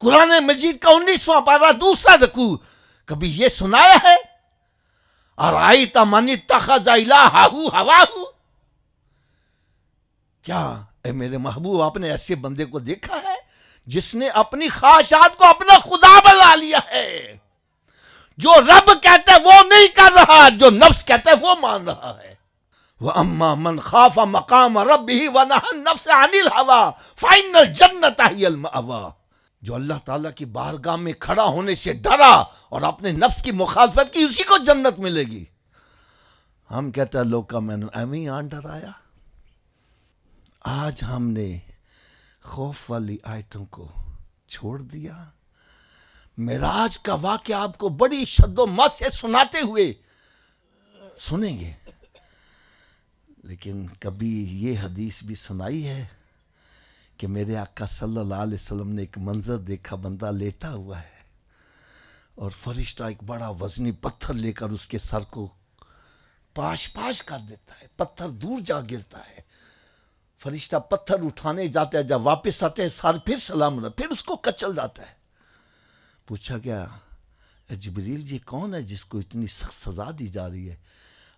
قرآن مجید کا 19واں پارہ دوسرا رکوع، کبھی یہ سنایا ہے ارأیت من اتخذ الہہ ہواہ؟ کیا اے میرے محبوب آپ نے ایسے بندے کو دیکھا ہے جس نے اپنی خواہشات کو اپنا خدا بنا لیا ہے؟ جو رب کہتا ہے وہ نہیں کر رہا، جو نفس کہتا ہے وہ مان رہا ہے۔ وَأَمَّا مَنْ خَافَ مَقَامَ رَبِّهِ وَنَهَى النَّفْسَ عَنِ الْهَوَىٰ فَإِنَّ الْجَنَّةَ هِيَ الْمَأْوَىٰ۔ جو اللہ تعالیٰ کی بارگاہ میں کھڑا ہونے سے ڈرا اور اپنے نفس کی مخالفت کی، اسی کو جنت ملے گی۔ ہم کہتا ہے لوگ کا میں نے ایویں آن ڈرایا۔ آج ہم نے خوف والی آیتوں کو چھوڑ دیا۔ معراج کا واقعہ آپ کو بڑی شد و مت سے سناتے ہوئے سنیں گے، لیکن کبھی یہ حدیث بھی سنائی ہے کہ میرے آقا صلی اللہ علیہ وسلم نے ایک منظر دیکھا، بندہ لیٹا ہوا ہے اور فرشتہ ایک بڑا وزنی پتھر لے کر اس کے سر کو پاش پاش کر دیتا ہے، پتھر دور جا گرتا ہے۔ فرشتہ پتھر اٹھانے جاتا ہے، جب واپس آتے ہیں سر پھر سلام، پھر اس کو کچل جاتا ہے۔ پوچھا گیا اے جبریل جی کون ہے جس کو اتنی سخت سزا دی جا رہی ہے؟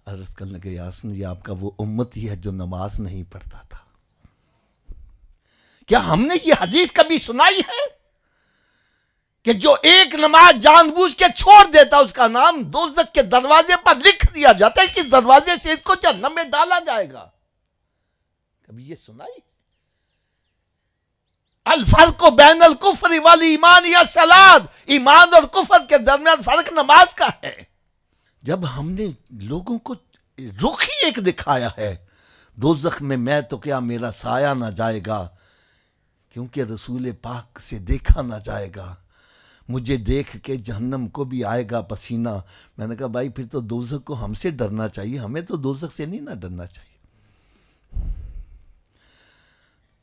عرض کرنے لگے یا رسول اللہ، یہ آپ کا وہ امتی ہے جو نماز نہیں پڑھتا تھا۔ کیا ہم نے یہ حدیث کبھی سنائی ہے کہ جو ایک نماز جان بوجھ کے چھوڑ دیتا اس کا نام دوزخ کے دروازے پر لکھ دیا جاتا ہے کہ اس دروازے سے اس کو جہنم میں ڈالا جائے گا؟ کبھی یہ سنائی؟ الفرق بین الکفر والایمان یا الصلاۃ، ایمان اور کفر کے درمیان فرق نماز کا ہے۔ جب ہم نے لوگوں کو رخ ہی ایک دکھایا ہے، دوزخ میں تو کیا میرا سایہ نہ جائے گا کیونکہ رسول پاک سے دیکھا نہ جائے گا، مجھے دیکھ کے جہنم کو بھی آئے گا پسینہ۔ میں نے کہا بھائی پھر تو دوزخ کو ہم سے ڈرنا چاہیے، ہمیں تو دوزخ سے نہیں نہ ڈرنا چاہیے۔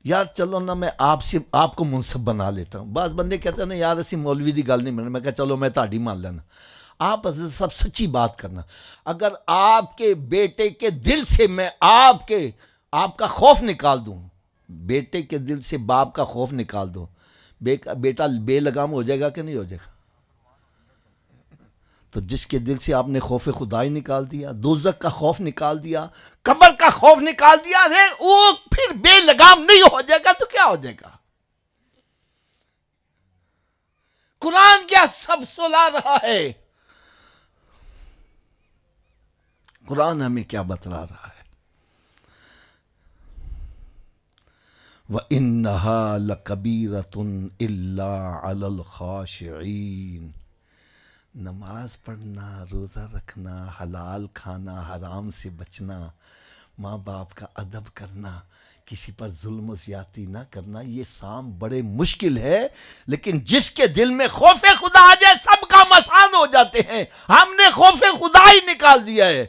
یار چلو نا میں آپ کو منصف بنا لیتا ہوں۔ بعض بندے کہتے ہیں نا یار اسی مولوی دی گل نہیں ماننا، میں کہا چلو میں تہاڈی مان لینا۔ آپ سب سچی بات کرنا، اگر آپ کے بیٹے کے دل سے میں آپ کا خوف نکال دوں، بیٹے کے دل سے باپ کا خوف نکال دو، بیٹا بے لگام ہو جائے گا کہ نہیں ہو جائے گا؟ تو جس کے دل سے آپ نے خوف خدائی نکال دیا، دوزخ کا خوف نکال دیا، قبر کا خوف نکال دیا، وہ پھر بے لگام نہیں ہو جائے گا تو کیا ہو جائے گا؟ قرآن کیا سب سلا رہا ہے؟ قرآن ہمیں کیا بتلا رہا ہے؟ وَإِنَّهَا لَكَبِيرَةٌ إِلَّا عَلَى الْخَاشِعِينَ۔ نماز پڑھنا، روزہ رکھنا، حلال کھانا، حرام سے بچنا، ماں باپ کا ادب کرنا، کسی پر ظلم و زیادتی نہ کرنا، یہ سام بڑے مشکل ہے، لیکن جس کے دل میں خوف خدا آ جائے سب کام آسان ہو جاتے ہیں۔ ہم نے خوف خدا ہی نکال دیا ہے۔